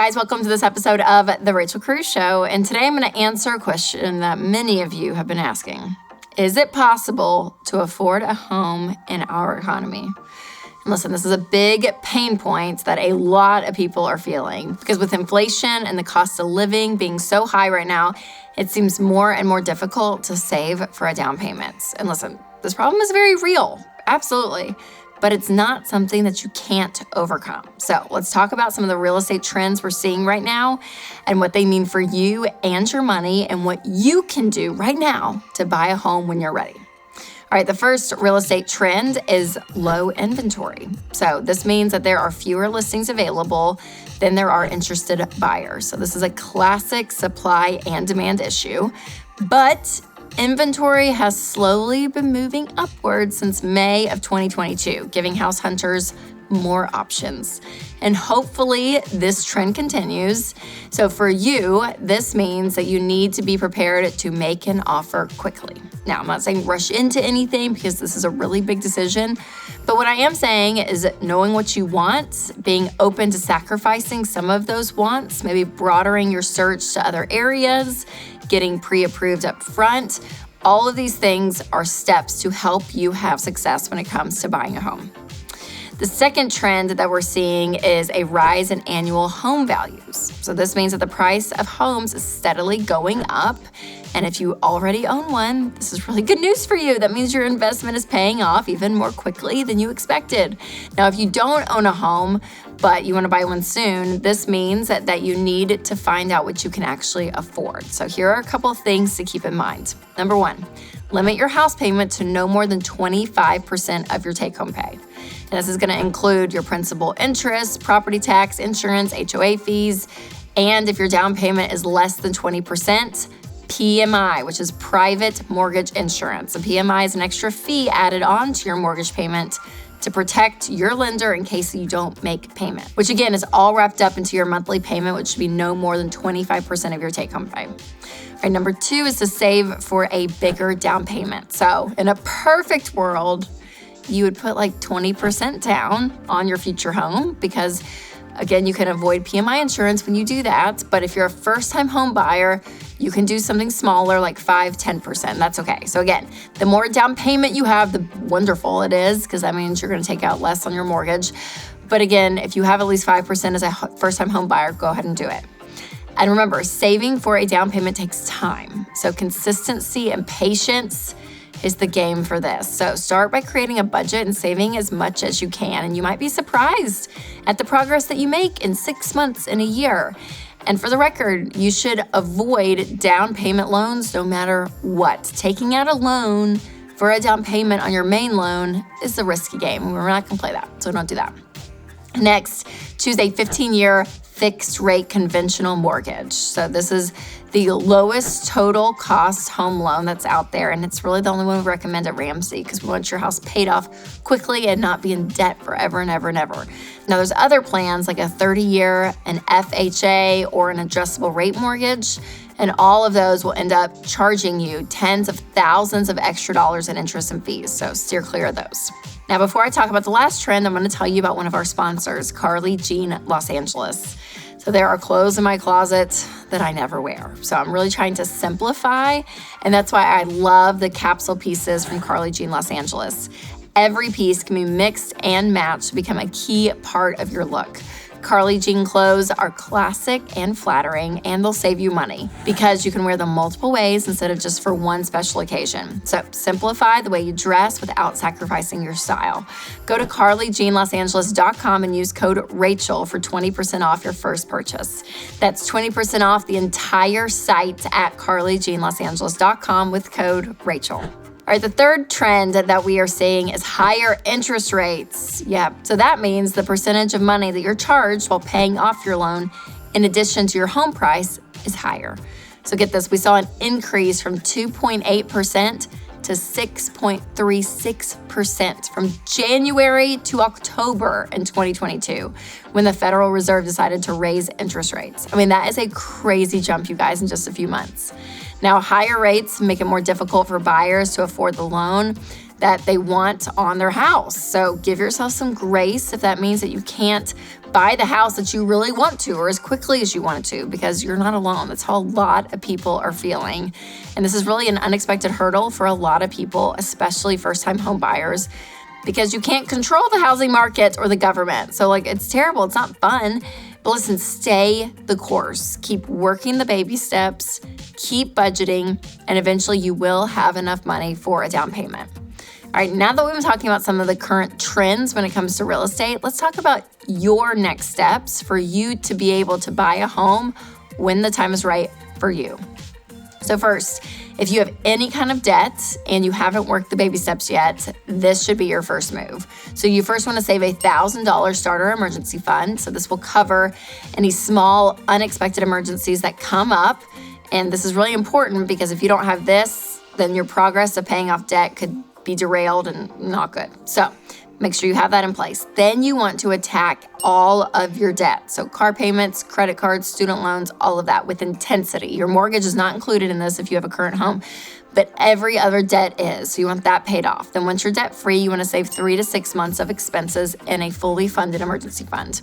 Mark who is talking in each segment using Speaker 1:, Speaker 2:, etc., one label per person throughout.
Speaker 1: guys, welcome to this episode of The Rachel Cruze Show. And today I'm going to answer a question that many of you have been asking. Is it possible to afford a home in our economy? And listen, this is a big pain point that a lot of people are feeling because with inflation and the cost of living being so high right now, it seems more and more difficult to save for a down payment. And listen, this problem is very real, absolutely. But it's not something that you can't overcome. So let's talk about some of the real estate trends we're seeing right now and what they mean for you and your money and what you can do right now to buy a home when you're ready. All right, the first real estate trend is low inventory. So this means that there are fewer listings available than there are interested buyers. So this is a classic supply and demand issue, but inventory has slowly been moving upwards since May of 2022, giving house hunters more options. And hopefully this trend continues. So for you, this means that you need to be prepared to make an offer quickly. Now, I'm not saying rush into anything because this is a really big decision, but what I am saying is knowing what you want, being open to sacrificing some of those wants, maybe broadening your search to other areas, getting pre-approved up front. All of these things are steps to help you have success when it comes to buying a home. The second trend that we're seeing is a rise in annual home values. So this means that the price of homes is steadily going up. And if you already own one, this is really good news for you. That means your investment is paying off even more quickly than you expected. Now, if you don't own a home, but you want to buy one soon, this means that you need to find out what you can actually afford. So here are a couple of things to keep in mind. Number one, limit your house payment to no more than 25% of your take-home pay. And this is going to include your principal interest, property tax, insurance, HOA fees, and if your down payment is less than 20%, PMI, which is private mortgage insurance. A PMI is an extra fee added on to your mortgage payment to protect your lender in case you don't make payment, which again is all wrapped up into your monthly payment, which should be no more than 25% of your take-home pay. All right, number two is to save for a bigger down payment. So in a perfect world, you would put like 20% down on your future home because again, you can avoid PMI insurance when you do that. But if you're a first-time home buyer, you can do something smaller like 5-10%. That's okay. So again, the more down payment you have, the wonderful it is because that means you're going to take out less on your mortgage. But again, if you have at least 5% as a first-time home buyer, go ahead and do it. And remember, saving for a down payment takes time. So consistency and patience is the game for this. So start by creating a budget and saving as much as you can. And you might be surprised at the progress that you make in 6 months, in a year. And for the record, you should avoid down payment loans no matter what. Taking out a loan for a down payment on your main loan is a risky game. We're not gonna play that, so don't do that. Next, choose a 15-year fixed rate conventional mortgage. So this is the lowest total cost home loan that's out there. And it's really the only one we recommend at Ramsey because we want your house paid off quickly and not be in debt forever and ever and ever. Now there's other plans like a 30-year, an FHA, or an adjustable rate mortgage. And all of those will end up charging you tens of thousands of extra dollars in interest and fees. So steer clear of those. Now, before I talk about the last trend, I'm going to tell you about one of our sponsors, Carly Jean Los Angeles. So there are clothes in my closet that I never wear. So I'm really trying to simplify, and that's why I love the capsule pieces from Carly Jean Los Angeles. Every piece can be mixed and matched to become a key part of your look. Carly Jean clothes are classic and flattering, and they'll save you money because you can wear them multiple ways instead of just for one special occasion. So simplify the way you dress without sacrificing your style. Go to carlyjeanlosangeles.com and use code Rachel for 20% off your first purchase. That's 20% off the entire site at carlyjeanlosangeles.com with code Rachel. All right, the third trend that we are seeing is higher interest rates. Yeah, so that means the percentage of money that you're charged while paying off your loan in addition to your home price is higher. So get this, we saw an increase from 2.8% to 6.36% from January to October in 2022 when the Federal Reserve decided to raise interest rates. I mean, that is a crazy jump, you guys, in just a few months. Now, higher rates make it more difficult for buyers to afford the loan. that they want on their house. So give yourself some grace if that means that you can't buy the house that you really want to or as quickly as you want to, because you're not alone. That's how a lot of people are feeling. And this is really an unexpected hurdle for a lot of people, especially first-time home buyers, because you can't control the housing market or the government. So it's terrible. It's not fun. But listen, stay the course. Keep working the baby steps, keep budgeting, and eventually you will have enough money for a down payment. All right, now that we've been talking about some of the current trends when it comes to real estate, let's talk about your next steps for you to be able to buy a home when the time is right for you. So first, if you have any kind of debt and you haven't worked the baby steps yet, this should be your first move. So you first want to save a $1,000 starter emergency fund. So this will cover any small unexpected emergencies that come up. And this is really important because if you don't have this, then your progress of paying off debt could be derailed and not good. So make sure you have that in place. Then you want to attack all of your debt. So car payments, credit cards, student loans, all of that with intensity. Your mortgage is not included in this if you have a current home, but every other debt is. So you want that paid off. Then once you're debt free, you want to save 3 to 6 months of expenses in a fully funded emergency fund.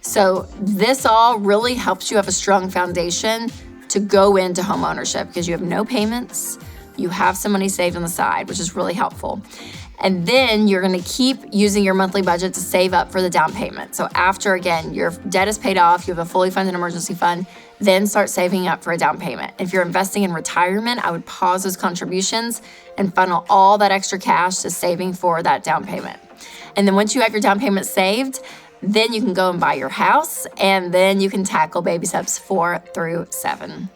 Speaker 1: So this all really helps you have a strong foundation to go into home ownership because you have no payments. You have some money saved on the side, which is really helpful. And then you're gonna keep using your monthly budget to save up for the down payment. So after, again, your debt is paid off, you have a fully funded emergency fund, then start saving up for a down payment. If you're investing in retirement, I would pause those contributions and funnel all that extra cash to saving for that down payment. And then once you have your down payment saved, then you can go and buy your house, and then you can tackle baby steps 4 through 7.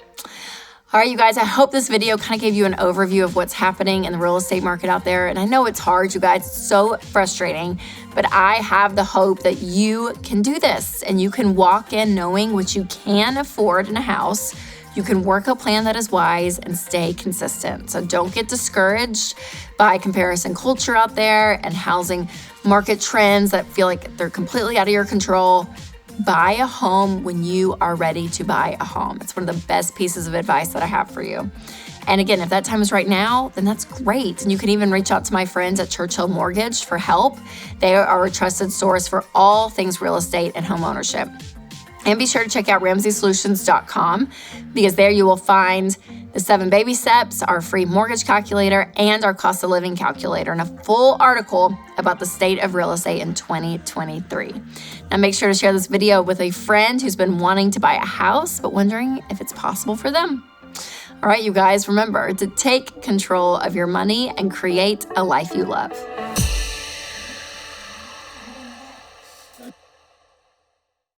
Speaker 1: All right, you guys, I hope this video kind of gave you an overview of what's happening in the real estate market out there. And I know it's hard, you guys, it's so frustrating, but I have the hope that you can do this and you can walk in knowing what you can afford in a house. You can work a plan that is wise and stay consistent. So don't get discouraged by comparison culture out there and housing market trends that feel like they're completely out of your control. Buy a home when you are ready to buy a home. It's one of the best pieces of advice that I have for you. And again, if that time is right now, then that's great. And you can even reach out to my friends at Churchill Mortgage for help. They are a trusted source for all things real estate and home ownership. And be sure to check out RamseySolutions.com because there you will find the 7 baby steps, our free mortgage calculator, and our cost of living calculator, and a full article about the state of real estate in 2023. Now make sure to share this video with a friend who's been wanting to buy a house but wondering if it's possible for them. All right, you guys, remember to take control of your money and create a life you love.